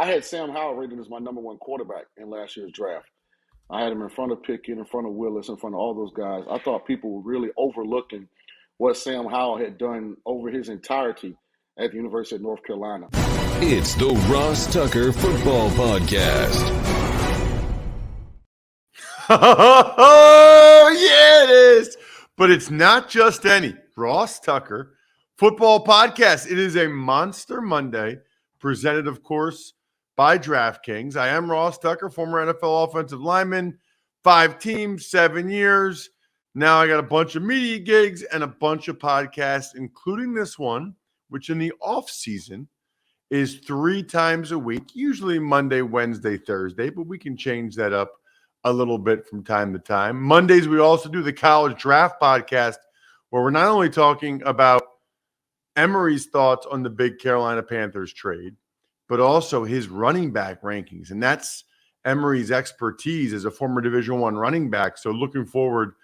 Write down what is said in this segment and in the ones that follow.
I had Sam Howell rated as my number one quarterback in last year's draft. I had him in front of Pickett, in front of Willis, in front of all those guys. I thought people were really overlooking what Sam Howell had done over his entirety at the University of North Carolina. It's the Ross Tucker Football Podcast. Oh, yeah, it is. But it's not just any Ross Tucker Football Podcast. It is a Monster Monday, presented, of course, by DraftKings. I am Ross Tucker, former NFL offensive lineman, 5 teams, 7 years. Now I got a bunch of media gigs and a bunch of podcasts, including this one, which in the off season is 3 times a week, usually Monday, Wednesday, Thursday, but we can change that up a little bit from time to time. Mondays, we also do the college draft podcast, where we're not only talking about Emory's thoughts on the big Carolina Panthers trade, but also his running back rankings. And that's Emory's expertise as a former Division I running back. So looking forward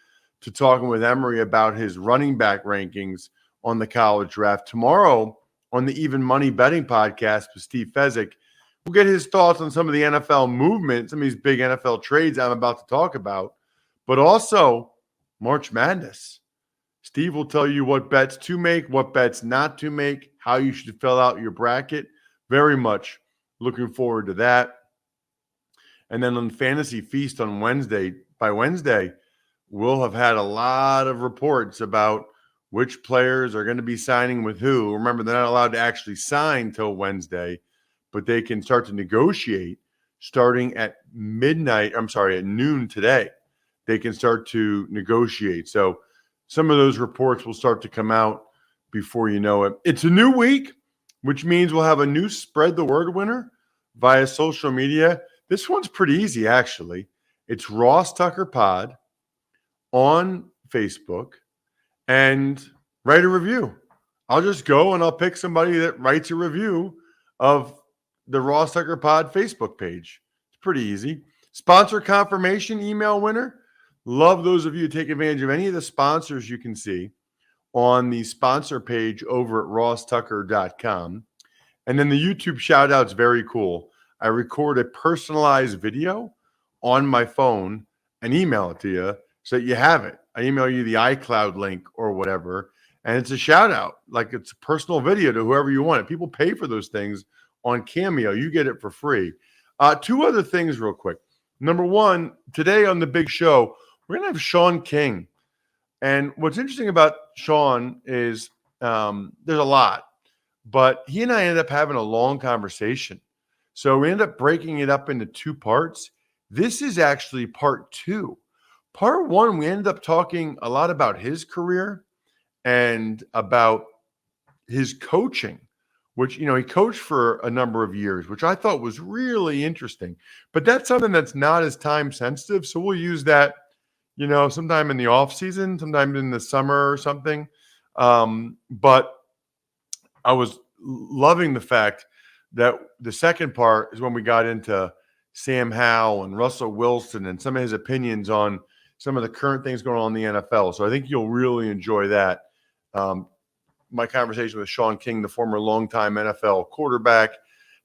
to talking with Emory about his running back rankings on the college draft. Tomorrow on the Even Money Betting podcast with Steve Fezzik, we'll get his thoughts on some of the NFL movement, some of these big NFL trades I'm about to talk about, but also March Madness. Steve will tell you what bets to make, what bets not to make, how you should fill out your bracket. Very much looking forward to that. And then on Fantasy Feast on Wednesday, by Wednesday, we'll have had a lot of reports about which players are going to be signing with who. Remember, they're not allowed to actually sign till Wednesday, but they can start to negotiate starting at noon today. They can start to negotiate. So some of those reports will start to come out before you know it. It's a new week, which means we'll have a new Spread the Word winner via social media. This one's pretty easy, actually. It's Ross Tucker Pod on Facebook, and write a review. I'll just go and I'll pick somebody that writes a review of the Ross Tucker Pod Facebook page. It's pretty easy. Sponsor confirmation email winner. Love those of you who take advantage of any of the sponsors you can see on the sponsor page over at rosstucker.com. And then the YouTube shout out's very cool. I record a personalized video on my phone and email it to you so that you have it. I email you the iCloud link or whatever, and it's a shout out. Like, it's a personal video to whoever you want it. People pay for those things on Cameo. You get it for free. 2 other things real quick. Number one, today on the big show, we're going to have Shaun King. And what's interesting about Shaun is there's a lot, but he and I ended up having a long conversation. So we ended up breaking it up into 2 parts. This is actually part 2. Part 1, we ended up talking a lot about his career and about his coaching, which, he coached for a number of years, which I thought was really interesting. But that's something that's not as time sensitive. So we'll use that, sometime in the off season, sometime in the summer or something. But I was loving the fact that the second part is when we got into Sam Howell and Russell Wilson and some of his opinions on some of the current things going on in the NFL. So I think you'll really enjoy that. My conversation with Shaun King, the former longtime NFL quarterback,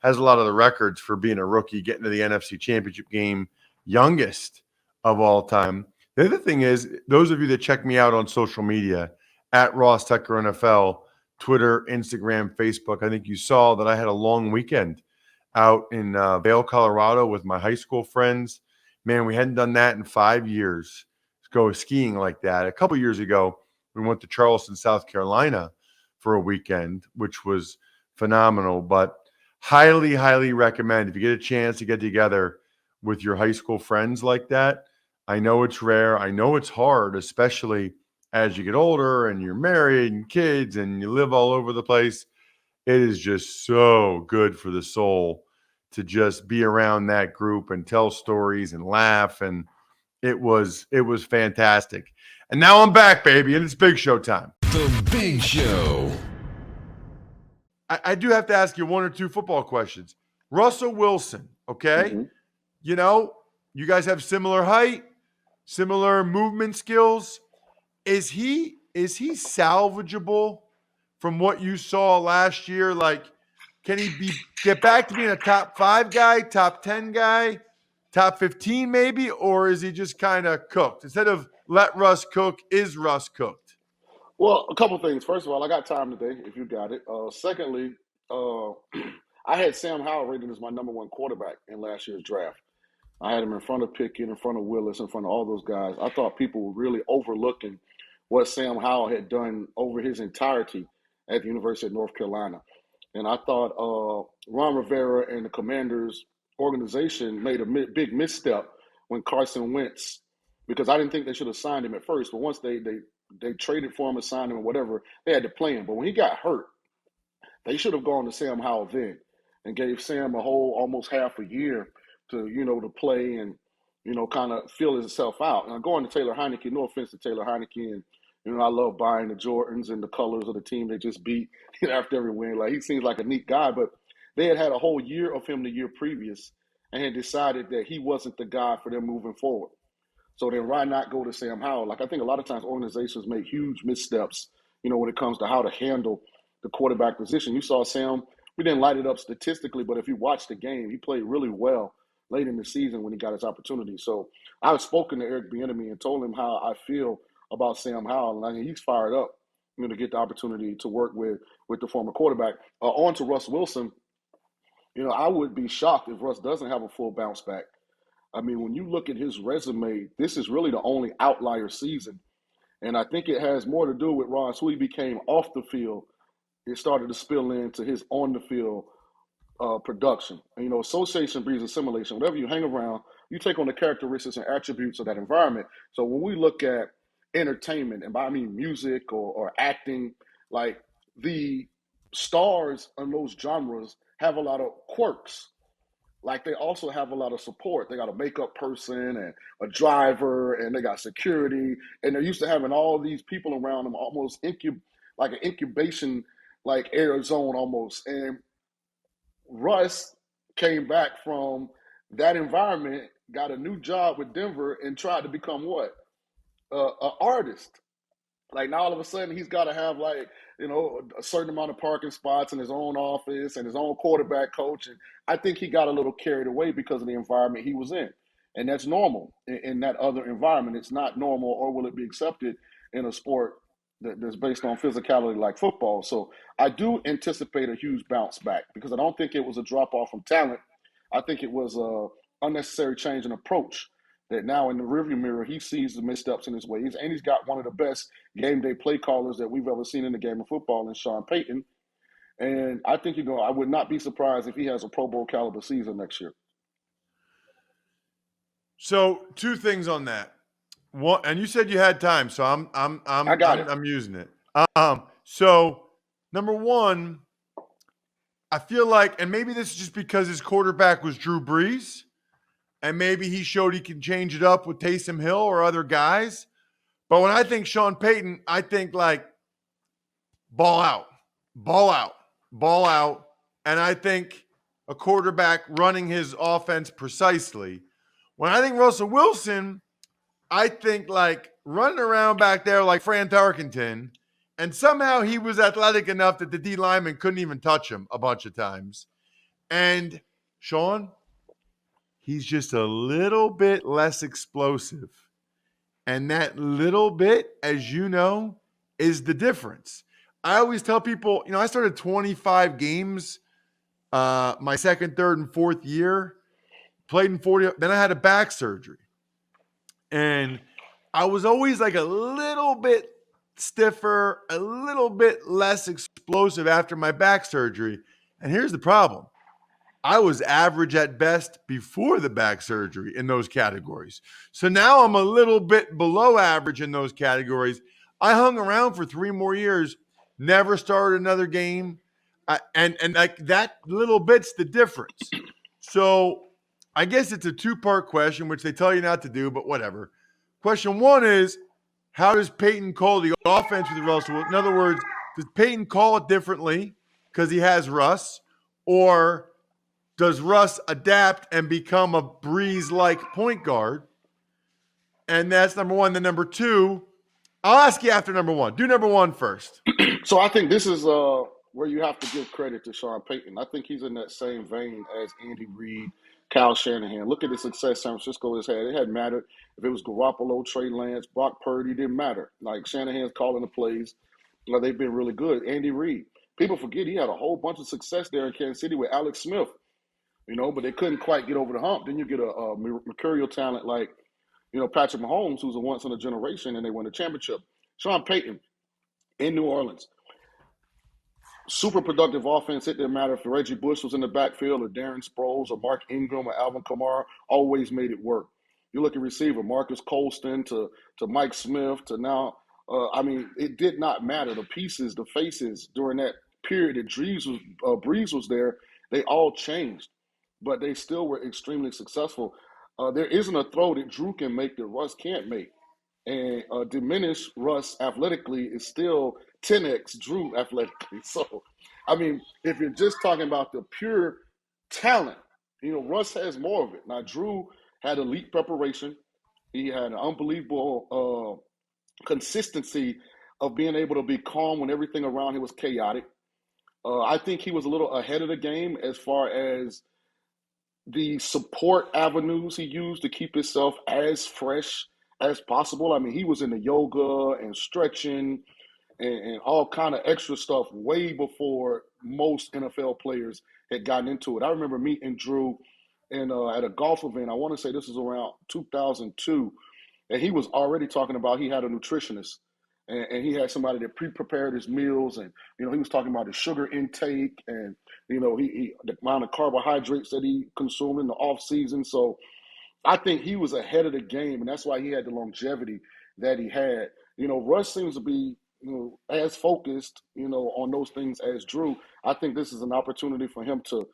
has a lot of the records for being a rookie, getting to the NFC Championship game, youngest of all time. The other thing is, those of you that check me out on social media, at Ross Tucker NFL, Twitter, Instagram, Facebook, I think you saw that I had a long weekend out in Vail, Colorado with my high school friends. Man, we hadn't done that in 5 years. Go skiing like that. A couple years ago, we went to Charleston, South Carolina for a weekend, which was phenomenal. But highly, highly recommend, if you get a chance to get together with your high school friends like that. I know it's rare. I know it's hard, especially as you get older and you're married and kids and you live all over the place. It is just so good for the soul to just be around that group and tell stories and laugh. And it was fantastic. And now I'm back, baby, and it's Big Show time. The Big Show. I do have to ask you 1 or 2 football questions. Russell Wilson, okay? Mm-hmm. You guys have similar height, similar movement skills. Is he salvageable from what you saw last year? Like, Can he get back to being a top 5 guy, top 10 guy, top 15 maybe, or is he just kind of cooked? Instead of let Russ cook, is Russ cooked? Well, a couple things. First of all, I got time today, if you got it. Secondly, I had Sam Howell rated as my number one quarterback in last year's draft. I had him in front of Pickett, in front of Willis, in front of all those guys. I thought people were really overlooking what Sam Howell had done over his entirety at the University of North Carolina. And I thought Ron Rivera and the Commanders organization made a big misstep when Carson Wentz, because I didn't think they should have signed him at first. But once they traded for him and signed him or whatever, they had to play him. But when he got hurt, they should have gone to Sam Howell then and gave Sam a whole almost half a year to play and, kind of feel himself out. And going to Taylor Heineke, no offense to Taylor Heineke, and, I love buying the Jordans and the colors of the team they just beat after every win. Like, he seems like a neat guy, but they had a whole year of him the year previous and had decided that he wasn't the guy for them moving forward. So then why not go to Sam Howell? Like, I think a lot of times organizations make huge missteps, when it comes to how to handle the quarterback position. You saw Sam, we didn't light it up statistically, but if you watch the game, he played really well late in the season when he got his opportunity. So I've spoken to Eric Bieniemy and told him how I feel about Sam Howell, and I think he's fired up, to get the opportunity to work with the former quarterback. On to Russ Wilson, I would be shocked if Russ doesn't have a full bounce back. I mean, when you look at his resume, this is really the only outlier season. And I think it has more to do with Ross, who he became off the field. It started to spill into his on the field production. And, association breeds assimilation. Whatever you hang around, you take on the characteristics and attributes of that environment. So when we look at entertainment, and by I mean music or acting, like, the stars in those genres have a lot of quirks. Like, they also have a lot of support. They got a makeup person and a driver, and they got security, and they're used to having all these people around them, almost like an incubation, like air zone almost. And Russ came back from that environment, got a new job with Denver, and tried to become what? An artist. Like, now all of a sudden he's got to have, like, a certain amount of parking spots in his own office and his own quarterback coach. And I think he got a little carried away because of the environment he was in. And that's normal in that other environment. It's not normal, or will it be accepted in a sport that's based on physicality like football. So I do anticipate a huge bounce back, because I don't think it was a drop off from talent. I think it was a unnecessary change in approach. That now in the rearview mirror, he sees the missteps in his ways, and he's got one of the best game day play callers that we've ever seen in the game of football in Sean Payton. And I think I would not be surprised if he has a Pro Bowl caliber season next year. So 2 things on that. One, and you said you had time, so I'm using it. So number one, I feel like, and maybe this is just because his quarterback was Drew Brees, and maybe he showed he can change it up with Taysom Hill or other guys. But when I think Sean Payton, I think like ball out, ball out, ball out. And I think a quarterback running his offense precisely. When I think Russell Wilson, I think like running around back there like Fran Tarkenton, and somehow he was athletic enough that the D lineman couldn't even touch him a bunch of times. And Sean, he's just a little bit less explosive. And that little bit, as you know, is the difference. I always tell people, I started 25 games my second, third, and fourth year, played in 40. Then I had a back surgery. And I was always like a little bit stiffer, a little bit less explosive after my back surgery. And here's the problem. I was average at best before the back surgery in those categories. So now I'm a little bit below average in those categories. I hung around for 3 more years, never started another game. And like that little bit's the difference. So I guess it's a 2-part question, which they tell you not to do, but whatever. Question 1 is, how does Peyton call the offense with Russell? In other words, does Peyton call it differently because he has Russ, or does Russ adapt and become a Breeze-like point guard? And that's number 1. Then number 2, I'll ask you after number 1. Do number 1 first. So I think this is where you have to give credit to Sean Payton. I think he's in that same vein as Andy Reid, Kyle Shanahan. Look at the success San Francisco has had. It hadn't mattered if it was Garoppolo, Trey Lance, Brock Purdy. It didn't matter. Like Shanahan's calling the plays. They've been really good. Andy Reid. People forget he had a whole bunch of success there in Kansas City with Alex Smith. But they couldn't quite get over the hump. Then you get a mercurial talent like, Patrick Mahomes, who's a once in a generation, and they win a championship. Sean Payton in New Orleans. Super productive offense. It didn't matter if Reggie Bush was in the backfield or Darren Sproles or Mark Ingram or Alvin Kamara. Always made it work. You look at receiver, Marcus Colston to Mike Smith to now. It did not matter. The pieces, the faces during that period that Breeze was there, they all changed, but they still were extremely successful. There isn't a throw that Drew can make that Russ can't make. And diminish Russ athletically is still 10x Drew athletically. So, if you're just talking about the pure talent, Russ has more of it. Now, Drew had elite preparation. He had an unbelievable consistency of being able to be calm when everything around him was chaotic. I think he was a little ahead of the game as far as the support avenues he used to keep himself as fresh as possible. He was into yoga and stretching and all kind of extra stuff way before most NFL players had gotten into it. I remember meeting Drew at a golf event. I want to say this was around 2002, and he was already talking about he had a nutritionist. And he had somebody that pre-prepared his meals, and he was talking about his sugar intake, and he the amount of carbohydrates that he consumed in the off season. So I think he was ahead of the game, and that's why he had the longevity that he had. Russ seems to be as focused on those things as Drew. I think this is an opportunity for him to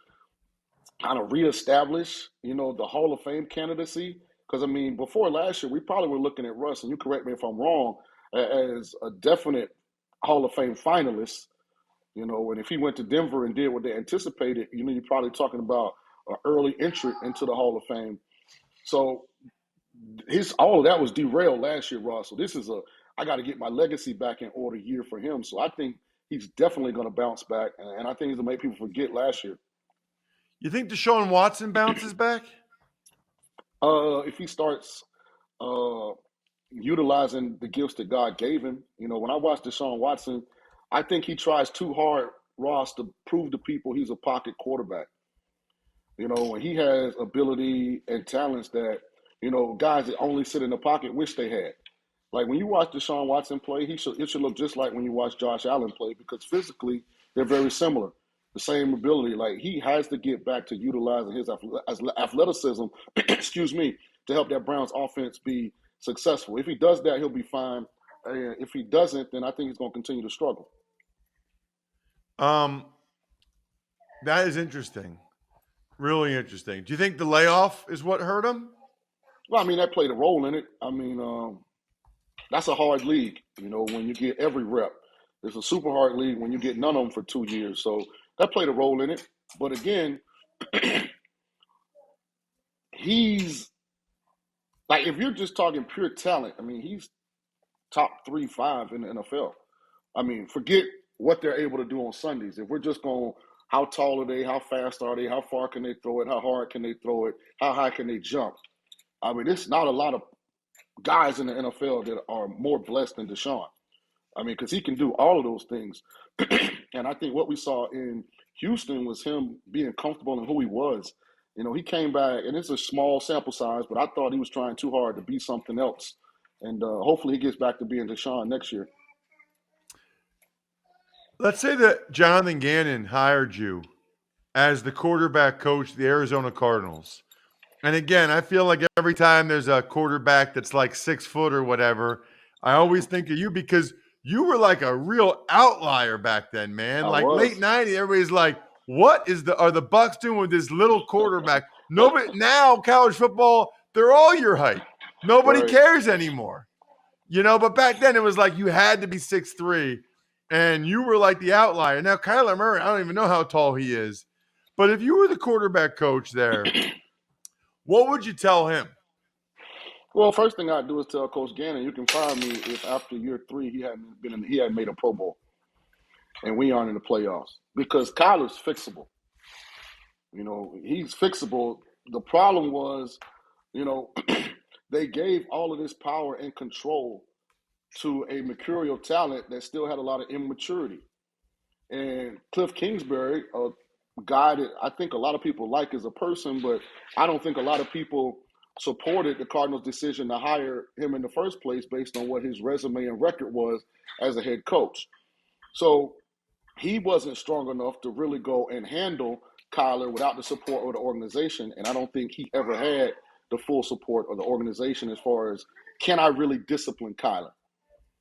kind of reestablish the Hall of Fame candidacy. Because before last year, we probably were looking at Russ, and you correct me if I'm wrong, as a definite Hall of Fame finalist, and if he went to Denver and did what they anticipated, you're probably talking about an early entry into the Hall of Fame. So all of that was derailed last year, Ross. So this is I got to get my legacy back in order year for him. So I think he's definitely going to bounce back, and I think he's going to make people forget last year. You think Deshaun Watson bounces back? If he starts utilizing the gifts that God gave him. When I watch Deshaun Watson, I think he tries too hard, Ross, to prove to people he's a pocket quarterback. When he has ability and talents that, guys that only sit in the pocket wish they had. Like when you watch Deshaun Watson play, it should look just like when you watch Josh Allen play, because physically they're very similar. The same ability. Like he has to get back to utilizing his athleticism, excuse me, to help that Browns offense be successful. If he does that, he'll be fine. And if he doesn't, then I think he's going to continue to struggle. That is interesting. Really interesting. Do you think the layoff is what hurt him? Well, that played a role in it. That's a hard league, when you get every rep. It's a super hard league when you get none of them for 2 years. So that played a role in it. But again, he's like, if you're just talking pure talent, he's top 3-5 in the NFL. Forget what they're able to do on Sundays. If we're just going, how tall are they? How fast are they? How far can they throw it? How hard can they throw it? How high can they jump? There's not a lot of guys in the NFL that are more blessed than Deshaun. Because he can do all of those things. And I think what we saw in Houston was him being comfortable in who he was. He came back, and it's a small sample size, but I thought he was trying too hard to be something else. And hopefully he gets back to being Deshaun next year. Let's say that Jonathan Gannon hired you as the quarterback coach of the Arizona Cardinals. And again, I feel like every time there's a quarterback that's like 6 foot or whatever, I always think of you because you were like a real outlier back then, man. I like was. late 90s, everybody's like, what are the Bucks doing with this little quarterback? Nobody now, college football, they're all your height. Nobody cares anymore. But back then it was like you had to be 6'3", and you were like the outlier. Now, Kyler Murray, I don't even know how tall he is. But if you were the quarterback coach there, what would you tell him? Well, first thing I'd do is tell Coach Gannon, you can fire me if after year 3 he hadn't made a Pro Bowl. and we aren't in the playoffs because Kyler's fixable. He's fixable. The problem was, you know, they gave all of this power and control to a mercurial talent that still had a lot of immaturity. And Cliff Kingsbury, a guy that I think a lot of people like as a person, but I don't think a lot of people supported the Cardinals' decision to hire him in the first place based on what his resume and record was as a head coach. So he wasn't strong enough to really go and handle Kyler without the support of the organization. And I don't think he ever had the full support of the organization as far as, can I really discipline Kyler?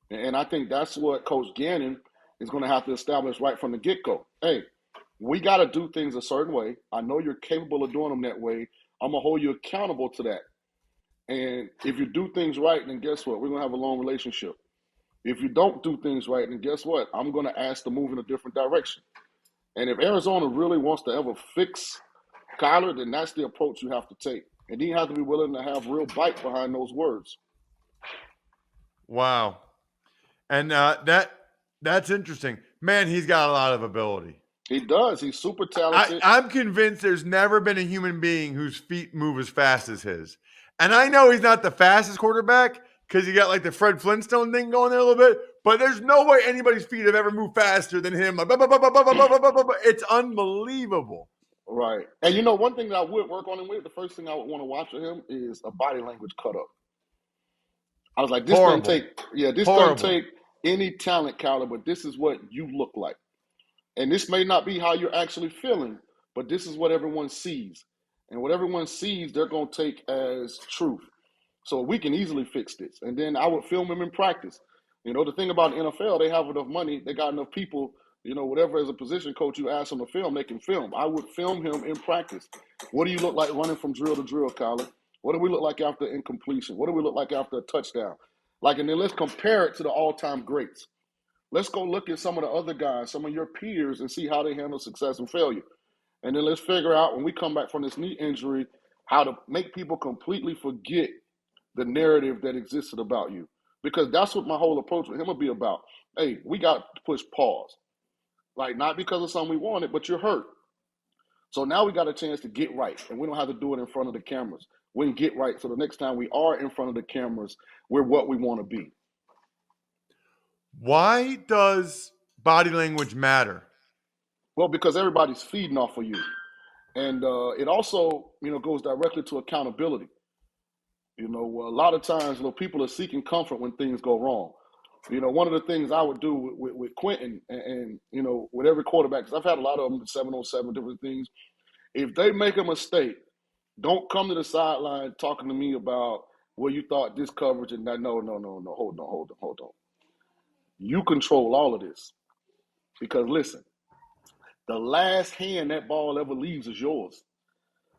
And I think that's what Coach Gannon is going to have to establish right from the get-go. Hey, we got to do things a certain way. I know you're capable of doing them that way. I'm going to hold you accountable to that. And if you do things right, then guess what? We're going to have a long relationship. If you don't do things right, then guess what? I'm going to ask to move in a different direction. And if Arizona really wants to ever fix Kyler, then that's the approach you have to take. And you have to be willing to have real bite behind those words. Wow. And that's interesting. Man, he's got a lot of ability. He does. He's super talented. I'm convinced there's never been a human being whose feet move as fast as his. And I know he's not the fastest quarterback because you got like the Fred Flintstone thing going there a little bit, but there's no way anybody's feet have ever moved faster than him. Like, it's unbelievable. Right. And one thing that I would work on him with, the first thing I would want to watch of him is a body language cut up. I was like, this doesn't take any talent, Kyler, but this is what you look like. And this may not be how you're actually feeling, but this is what everyone sees. And what everyone sees, they're going to take as truth. So we can easily fix this. And then I would film him in practice. The thing about the NFL, they have enough money. They got enough people, whatever as a position coach you ask them to film, they can film. I would film him in practice. What do you look like running from drill to drill, Kyler? What do we look like after incompletion? What do we look like after a touchdown? And then let's compare it to the all-time greats. Let's go look at some of the other guys, some of your peers, and see how they handle success and failure. And then let's figure out when we come back from this knee injury, how to make people completely forget the narrative that existed about you. Because that's what my whole approach with him will be about. Hey, we got to push pause. Not because of something we wanted, but you're hurt. So now we got a chance to get right, and we don't have to do it in front of the cameras. We can get right so the next time we are in front of the cameras, we're what we want to be. Why does body language matter? Well, because everybody's feeding off of you. And it also, goes directly to accountability. A lot of times, people are seeking comfort when things go wrong. One of the things I would do with Quentin and with every quarterback, because I've had a lot of them, 707, different things. If they make a mistake, don't come to the sideline talking to me about, well, you thought this coverage and that. No. Hold on. You control all of this. Because listen, the last hand that ball ever leaves is yours.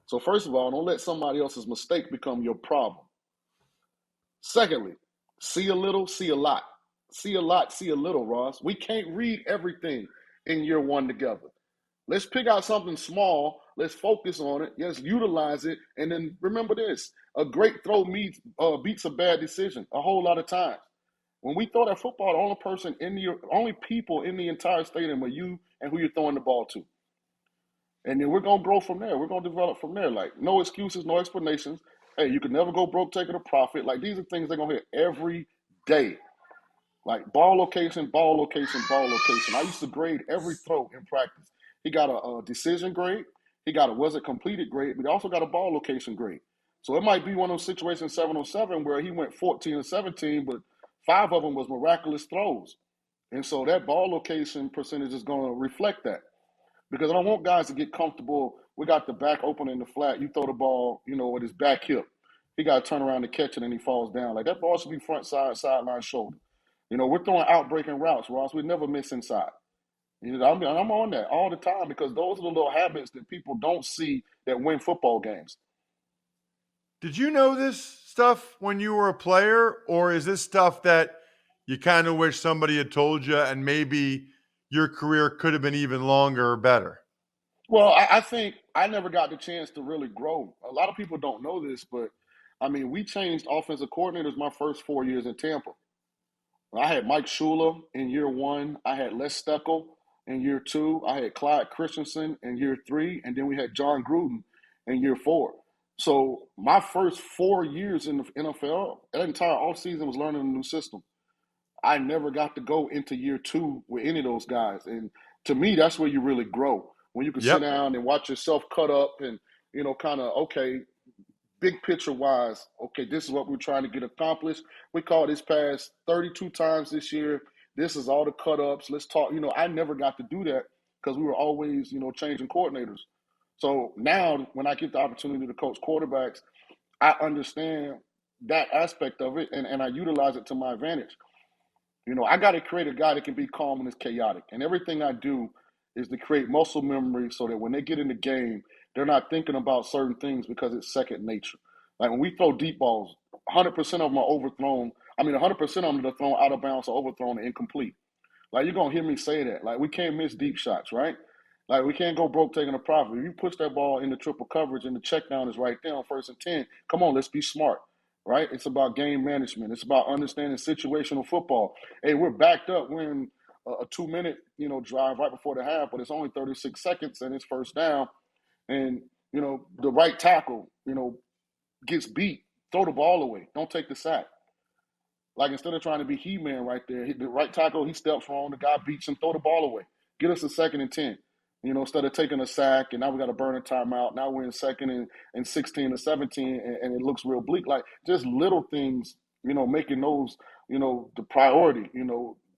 So first of all, don't let somebody else's mistake become your problem. Secondly, see a little, see a lot. See a lot, see a little, Ross. We can't read everything in year one together. Let's pick out something small. Let's focus on it. Yes, utilize it. And then remember this. A great throw beats a bad decision a whole lot of times. When we throw that football, the only people in the entire stadium are you and who you're throwing the ball to. And then we're going to grow from there. We're going to develop from there. No excuses, no explanations. Hey, you can never go broke taking a profit. These are things they're going to hear every day. Ball location, ball location, ball location. I used to grade every throw in practice. He got a decision grade. He got a was it completed grade, but he also got a ball location grade. So it might be one of those situations 707 where he went 14 and 17, but 5 of them was miraculous throws. And so that ball location percentage is going to reflect that. Because I don't want guys to get comfortable. We got the back open in the flat. You throw the ball, with his back hip. He got to turn around to catch it and he falls down. That ball should be front side, sideline, shoulder. We're throwing out-breaking routes, Ross. We never miss inside. I'm on that all the time because those are the little habits that people don't see that win football games. Did you know this stuff when you were a player, or is this stuff that you kind of wish somebody had told you and maybe your career could have been even longer or better? Well, I think I never got the chance to really grow. A lot of people don't know this, but, we changed offensive coordinators my first 4 years in Tampa. I had Mike Shula in year one. I had Les Steckel. in year 2. I had Clyde Christensen in year 3, and then we had John Gruden in year 4. So my first 4 years in the NFL, that entire offseason was learning a new system. I never got to go into year 2 with any of those guys. And to me, that's where you really grow. When you can sit Yep. down and watch yourself cut up and, kind of, okay, big picture wise, okay, this is what we're trying to get accomplished. We called this pass 32 times this year. This is all the cut ups. Let's talk. I never got to do that because we were always, changing coordinators. So now when I get the opportunity to coach quarterbacks, I understand that aspect of it and I utilize it to my advantage. I got to create a guy that can be calm when it's chaotic. And everything I do is to create muscle memory so that when they get in the game, they're not thinking about certain things because it's second nature. Like when we throw deep balls, 100% of them are overthrown. 100% of them are thrown out of bounds or overthrown and incomplete. Like you're going to hear me say that. Like we can't miss deep shots, right? Like we can't go broke taking a profit. If you push that ball into triple coverage and the check down is right there on 1st and 10, come on, let's be smart, right? It's about game management. It's about understanding situational football. Hey, we're backed up. We're in a 2-minute, drive right before the half, but it's only 36 seconds and it's first down. And, the right tackle, gets beat. Throw the ball away. Don't take the sack. Like instead of trying to be He-Man right there, the right tackle, he steps wrong, the guy beats him, throw the ball away. Get us a 2nd and 10. Instead of taking a sack and now we got to burn a timeout. Now we're in 2nd and 16 or 17 and it looks real bleak. Like just little things, making those, the priority,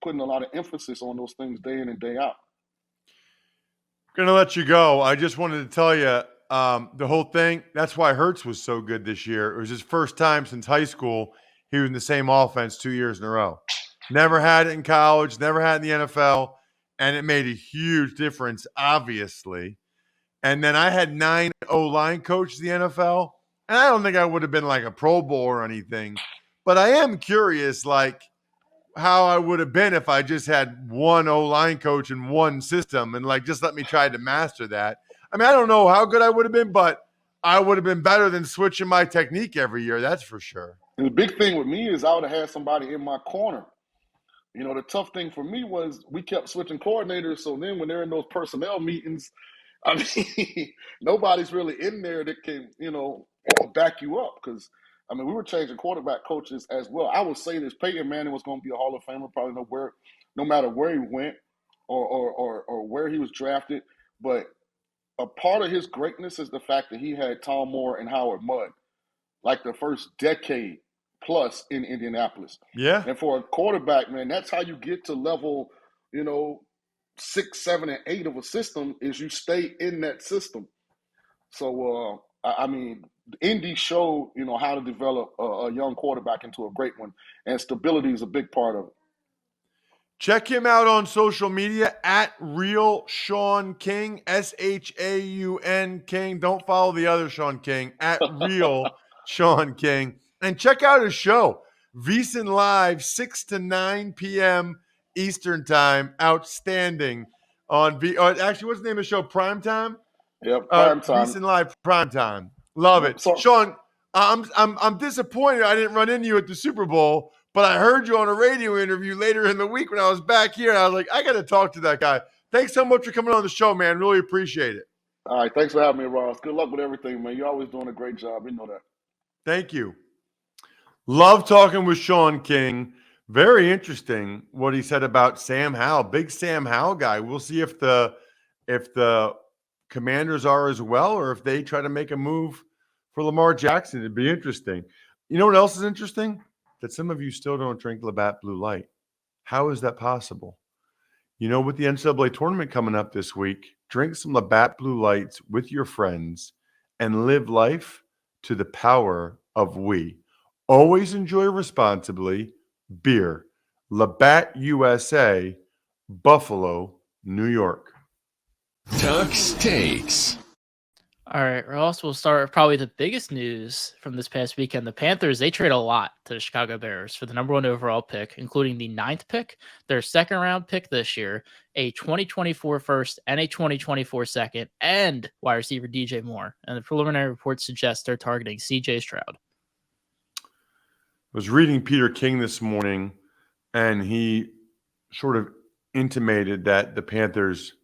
putting a lot of emphasis on those things day in and day out. Going to let you go. I just wanted to tell you the whole thing. That's why Hurts was so good this year. It was his first time since high school he was in the same offense 2 years in a row. Never had it in college, never had it in the NFL, and it made a huge difference, obviously. And then I had 9 O-line coaches in the NFL, and I don't think I would have been like a Pro Bowl or anything, but I am curious, like, how I would have been if I just had one O-line coach and one system and like just let me try to master that. I don't don't know how good I would have been, but I would have been better than switching my technique every year. That's for sure. And the big thing with me is I would have had somebody in my corner. The tough thing for me was we kept switching coordinators. So then when they're in those personnel meetings, nobody's really in there that can, back you up. Because, we were changing quarterback coaches as well. I would say this, Peyton Manning was going to be a Hall of Famer, probably no matter where he went or where he was drafted. But a part of his greatness is the fact that he had Tom Moore and Howard Mudd, like the first decade plus in Indianapolis. Yeah. And for a quarterback, man, that's how you get to level, 6, 7, and 8 of a system is you stay in that system. So, Indy showed, how to develop a young quarterback into a great one. And stability is a big part of it. Check him out on social media at Real Shaun King, SHAUN King. Don't follow the other Shaun King, at Real Shaun King. And check out his show, VSIN Live, 6 to 9 p.m. Eastern Time. Outstanding. Actually, what's the name of the show? Primetime? Yeah, prime time. VSIN Live Primetime. Love it. So, Shaun, I'm disappointed I didn't run into you at the Super Bowl, but I heard you on a radio interview later in the week when I was back here, and I was like, I got to talk to that guy. Thanks so much for coming on the show, man. Really appreciate it. All right, thanks for having me, Ross. Good luck with everything, man. You're always doing a great job. You know that. Thank you. Love talking with Shaun King. Very interesting what he said about Sam Howell. Big Sam Howell guy. We'll see if the Commanders are as well, or if they try to make a move for Lamar Jackson. It'd be interesting. You know what else is interesting? That some of you still don't drink Labatt Blue Light. How is that possible? With the NCAA tournament coming up this week, drink some Labatt Blue Lights with your friends and live life to the power of we. Always enjoy responsibly. Beer. Labatt USA, Buffalo, New York. Tuck's Takes. All right, Ross, we'll start with probably the biggest news from this past weekend. The Panthers, they trade a lot to the Chicago Bears for the number 1 overall pick, including the 9th pick, their 2nd-round pick this year, a 2024 first and a 2024 second, and wide receiver DJ Moore. And the preliminary reports suggest they're targeting CJ Stroud. I was reading Peter King this morning, and he sort of intimated that the Panthers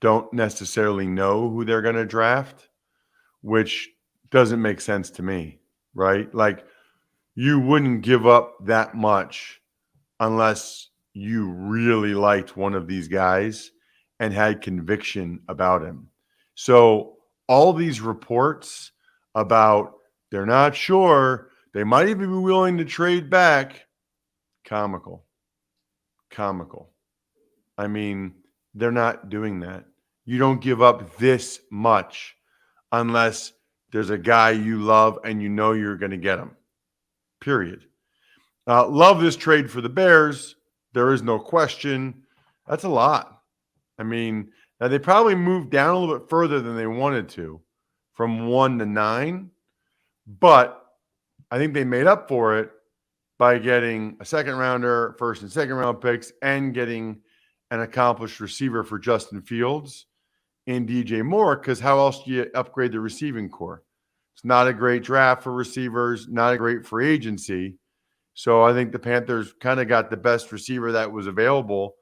don't necessarily know who they're going to draft, which doesn't make sense to me, right? Like, you wouldn't give up that much unless you really liked one of these guys and had conviction about him. So all these reports about they're not sure, they might even be willing to trade back, comical. I mean, they're not doing that. You don't give up this much unless there's a guy you love and you know you're going to get him. Period. Love this trade for the Bears. There is no question. That's a lot. I mean, now they probably moved down a little bit further than they wanted to, from 1 to 9, but I think they made up for it by getting a second rounder, first and second round picks, and getting an accomplished receiver for Justin Fields in DJ Moore, because how else do you upgrade the receiving core? It's not a great draft for receivers, not a great free agency. So I think the Panthers kind of got the best receiver that was available,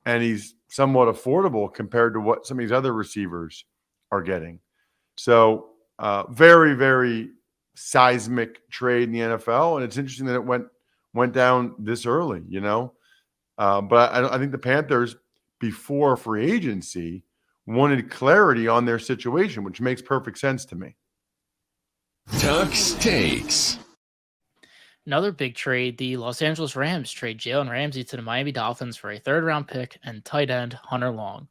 and he's somewhat affordable compared to what some of these other receivers are getting. So very, very seismic trade in the NFL, and it's interesting that it went down this early, you know. But I think the Panthers, before free agency, wanted clarity on their situation, which makes perfect sense to me. Tux Takes. Another big trade, the Los Angeles Rams trade Jalen Ramsey to the Miami Dolphins for a third-round pick and tight end Hunter Long.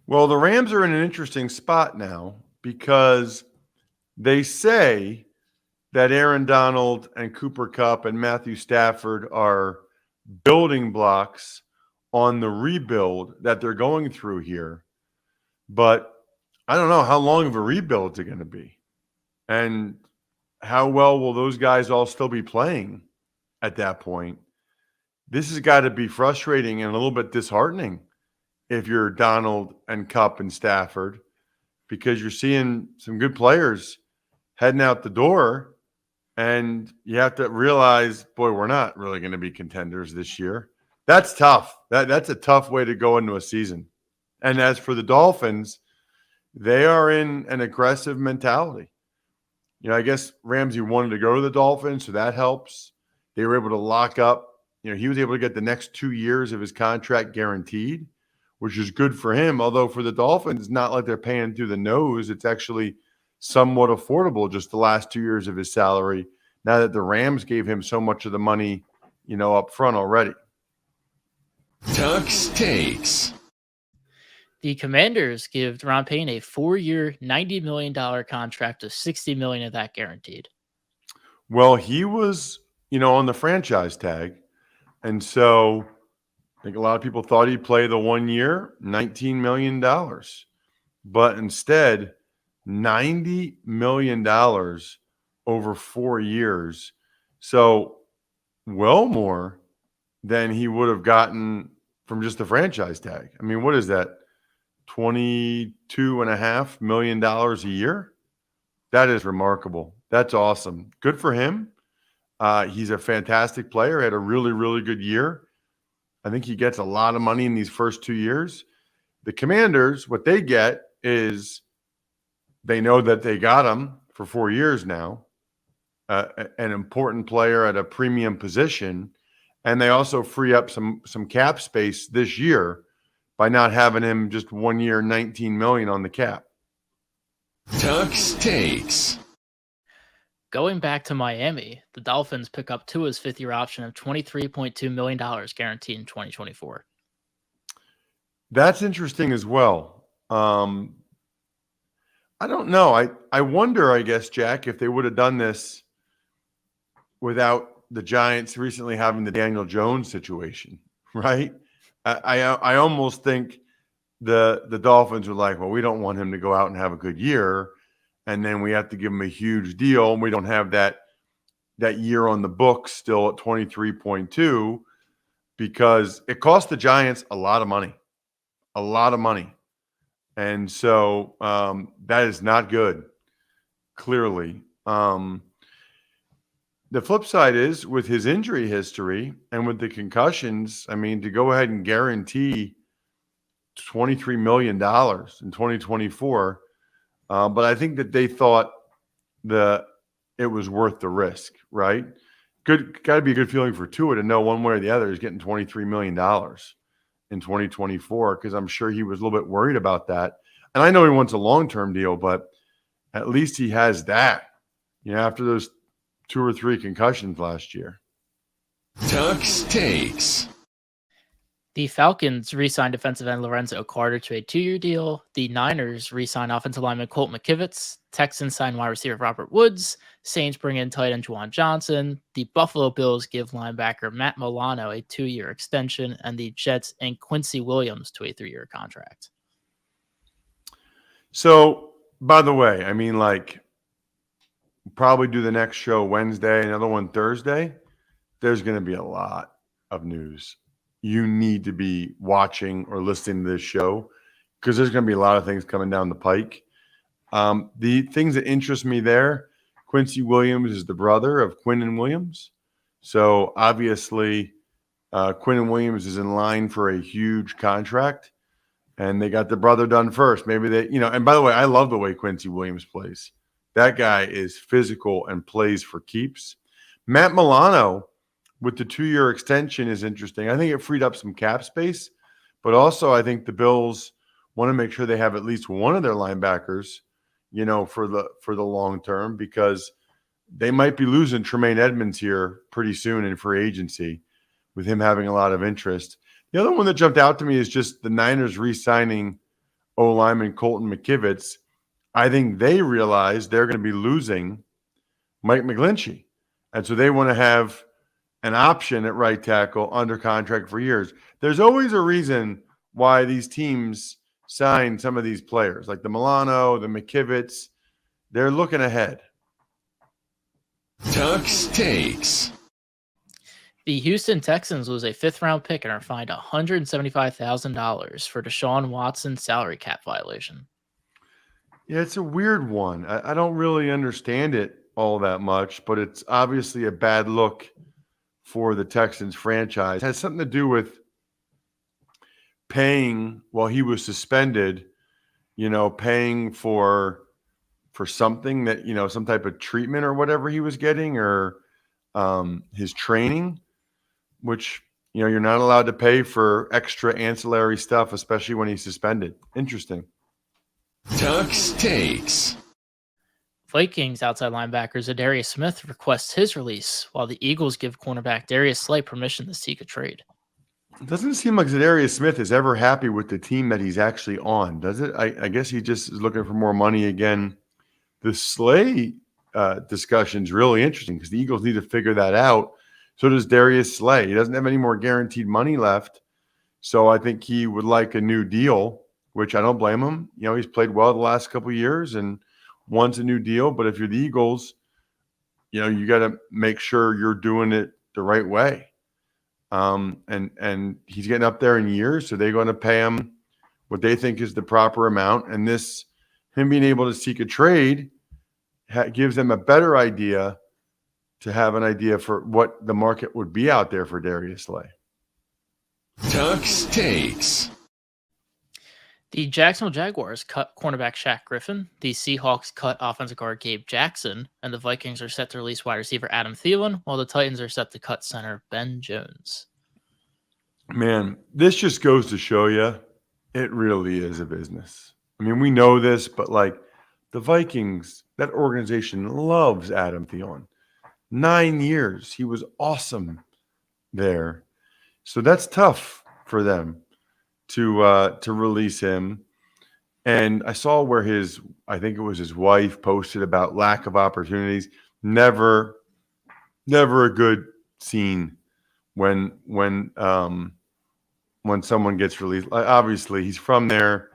Well, the Rams are in an interesting spot now because they say that Aaron Donald and Cooper Kupp and Matthew Stafford are building blocks on the rebuild that they're going through here. But I don't know how long of a rebuild it's going to be. And how well will those guys all still be playing at that point? This has got to be frustrating and a little bit disheartening if you're Donald and Kupp and Stafford, because you're seeing some good players heading out the door, and you have to realize, boy, we're not really going to be contenders this year. That's tough. That's a tough way to go into a season. And as for the Dolphins, they are in an aggressive mentality. You know, I guess Ramsey wanted to go to the Dolphins, so that helps. They were able to lock up. You know, he was able to get the next 2 years of his contract guaranteed, which is good for him. Although for the Dolphins, it's not like they're paying through the nose. It's actually somewhat affordable, just the last 2 years of his salary, now that the Rams gave him so much of the money, you know, up front already. Tux Takes. The Commanders give Ron Payne a 4-year, $90 million contract with $60 million of that guaranteed. Well, he was, you know, on the franchise tag. And so I think a lot of people thought he'd play the 1 year, $19 million. But instead, $90 million over 4 years. So well more than he would have gotten from just the franchise tag. I mean, what is that? $22.5 million a year? That is remarkable. That's awesome. Good for him. He's a fantastic player. Had a really, really good year. I think he gets a lot of money in these first 2 years. The Commanders, what they get is they know that they got him for 4 years now, an important player at a premium position, and they also free up some cap space this year by not having him just 1 year, $19 million on the cap. Tux Takes. Going back to Miami, the Dolphins pick up Tua's fifth-year option of $23.2 million guaranteed in 2024. That's interesting as well. I don't know. I wonder, I guess, Jack, if they would have done this without the Giants recently having the Daniel Jones situation, right? I almost think the Dolphins were like, well, we don't want him to go out and have a good year, and then we have to give him a huge deal, and we don't have that year on the books still at 23.2 because it cost the Giants a lot of money. And so that is not good, clearly. the flip side is with his injury history and with the concussions, I mean, to go ahead and guarantee $23 million in 2024. But I think that they thought it was worth the risk, right? Got to be a good feeling for Tua to know one way or the other he's getting $23 million in 2024, because I'm sure he was a little bit worried about that. And I know he wants a long-term deal, but at least he has that, after those 2 or 3 concussions last year. Tux Takes. The Falcons re-signed defensive end Lorenzo Carter to a 2-year deal. The Niners re-signed offensive lineman Colt McKivitz. Texans signed wide receiver Robert Woods. Saints bring in tight end Juwan Johnson. The Buffalo Bills give linebacker Matt Milano a 2-year extension, and the Jets and Quincy Williams to a 3-year contract. So, by the way, I mean, probably do the next show Wednesday, another one Thursday. There's going to be a lot of news. You need to be watching or listening to this show, because there's going to be a lot of things coming down the pike. The things that interest me there, Quincy Williams is the brother of Quinnen Williams. So obviously Quinnen Williams is in line for a huge contract, and they got the brother done first. Maybe they, and by the way, I love the way Quincy Williams plays. That guy is physical and plays for keeps. Matt Milano with the 2-year extension is interesting. I think it freed up some cap space, but also I think the Bills want to make sure they have at least one of their linebackers, for the long term, because they might be losing Tremaine Edmonds here pretty soon in free agency, with him having a lot of interest. The other one that jumped out to me is just the Niners re-signing O-lineman Colton McKivitz. I think they realize they're going to be losing Mike McGlinchey, and so they want to have an option at right tackle under contract for years. There's always a reason why these teams sign some of these players, like the Milano, the McKivitz. They're looking ahead. Tux Takes. The Houston Texans lose a 5th-round pick and are fined $175,000 for Deshaun Watson's salary cap violation. Yeah, it's a weird one. I don't really understand it all that much, but it's obviously a bad look for the Texans franchise. It has something to do with paying while he was suspended, paying for something that, some type of treatment or whatever he was getting, or his training, which, you're not allowed to pay for extra ancillary stuff, especially when he's suspended. Interesting. Tux Takes. Vikings outside linebacker Zadarius Smith requests his release, while the Eagles give cornerback Darius Slay permission to seek a trade. It doesn't seem like Zadarius Smith is ever happy with the team that he's actually on, does it? I guess he just is looking for more money again. The Slay discussion is really interesting, because the Eagles need to figure that out. So does Darius Slay. He doesn't have any more guaranteed money left, so I think he would like a new deal, which I don't blame him. He's played well the last couple of years and wants a new deal. But if you're the Eagles, you got to make sure you're doing it the right way. And he's getting up there in years, so they're going to pay him what they think is the proper amount. And him being able to seek a trade gives them a better idea, to have an idea for what the market would be out there for Darius Slay. Tux Takes. The Jacksonville Jaguars cut cornerback Shaq Griffin. The Seahawks cut offensive guard Gabe Jackson. And the Vikings are set to release wide receiver Adam Thielen, while the Titans are set to cut center Ben Jones. Man, this just goes to show you it really is a business. I mean, we know this, but the Vikings, that organization loves Adam Thielen. 9 years. He was awesome there. So that's tough for them to release him. And I saw where I think it was his wife, posted about lack of opportunities. Never a good scene when someone gets released. Obviously, he's from there.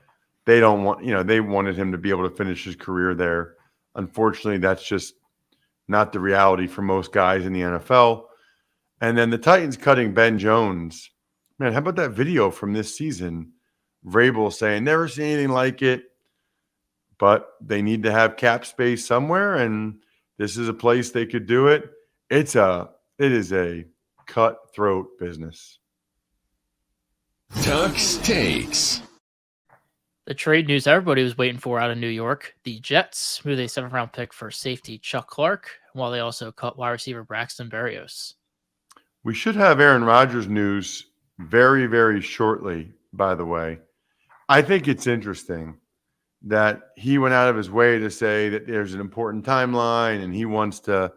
They don't want, they wanted him to be able to finish his career there. Unfortunately, that's just not the reality for most guys in the NFL. And then the Titans cutting Ben Jones. Man, how about that video from this season? Vrabel saying, never seen anything like it, but they need to have cap space somewhere, and this is a place they could do it. it is a cutthroat business. Tuck's Takes. The trade news everybody was waiting for out of New York. The Jets moved a 7th-round pick for safety Chuck Clark, while they also cut wide receiver Braxton Berrios. We should have Aaron Rodgers news very, very shortly, by the way. I think it's interesting that he went out of his way to say that there's an important timeline and he wants to,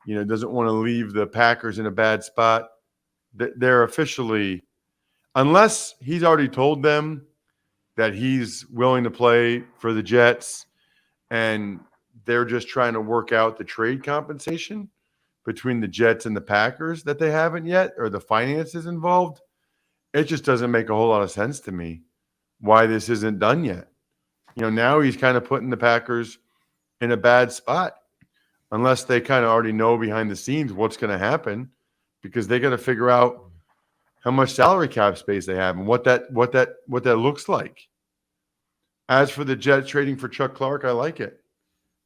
doesn't want to leave the Packers in a bad spot. They're officially, unless he's already told them that he's willing to play for the Jets and they're just trying to work out the trade compensation between the Jets and the Packers that they haven't yet, or the finances involved, it just doesn't make a whole lot of sense to me why this isn't done yet. Now he's kind of putting the Packers in a bad spot unless they kind of already know behind the scenes what's going to happen, because they got to figure out how much salary cap space they have and what that looks like. As for the Jets trading for Chuck Clark, I like it.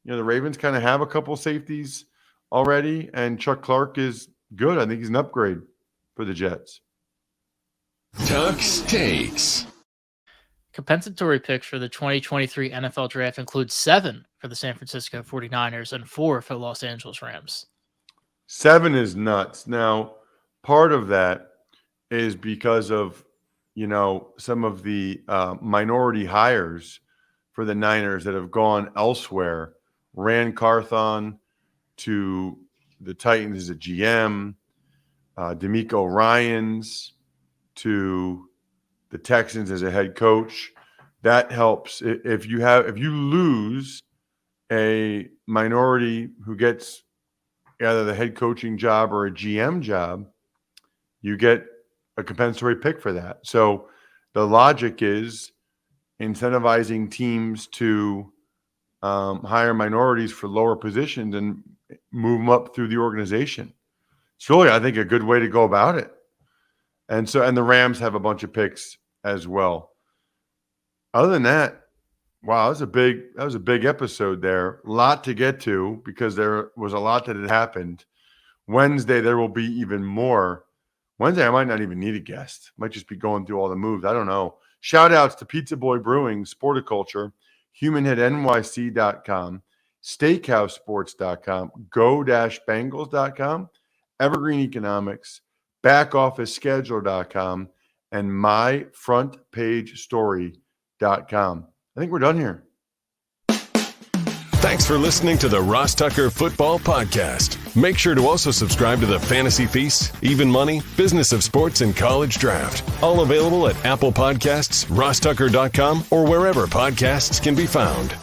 The Ravens kind of have a couple safeties already, and Chuck Clark is good. I think he's an upgrade for the Jets. Tuck's Takes. Compensatory picks for the 2023 NFL Draft include 7 for the San Francisco 49ers and 4 for the Los Angeles Rams. 7 is nuts. Now, part of that is because of, some of the minority hires for the Niners that have gone elsewhere. Rand Carthon to the Titans as a GM, D'Amico Ryans to the Texans as a head coach. That helps. If you lose a minority who gets either the head coaching job or a GM job, you get a compensatory pick for that. So the logic is incentivizing teams to hire minorities for lower positions and move them up through the organization. It's really, I think, a good way to go about it. And the Rams have a bunch of picks as well. Other than that, wow, that was a big episode there. A lot to get to because there was a lot that had happened. Wednesday, there will be even more. Wednesday, I might not even need a guest. Might just be going through all the moves. I don't know. Shout outs to Pizza Boy Brewing, Sporticulture, HumanHeadNYC.com, SteakhouseSports.com, Go-Bengals.com, Evergreen Economics, BackOfficeSchedule.com, and MyFrontPageStory.com. I think we're done here. Thanks for listening to the Ross Tucker Football Podcast. Make sure to also subscribe to the Fantasy Feast, Even Money, Business of Sports, and College Draft. All available at Apple Podcasts, RossTucker.com, or wherever podcasts can be found.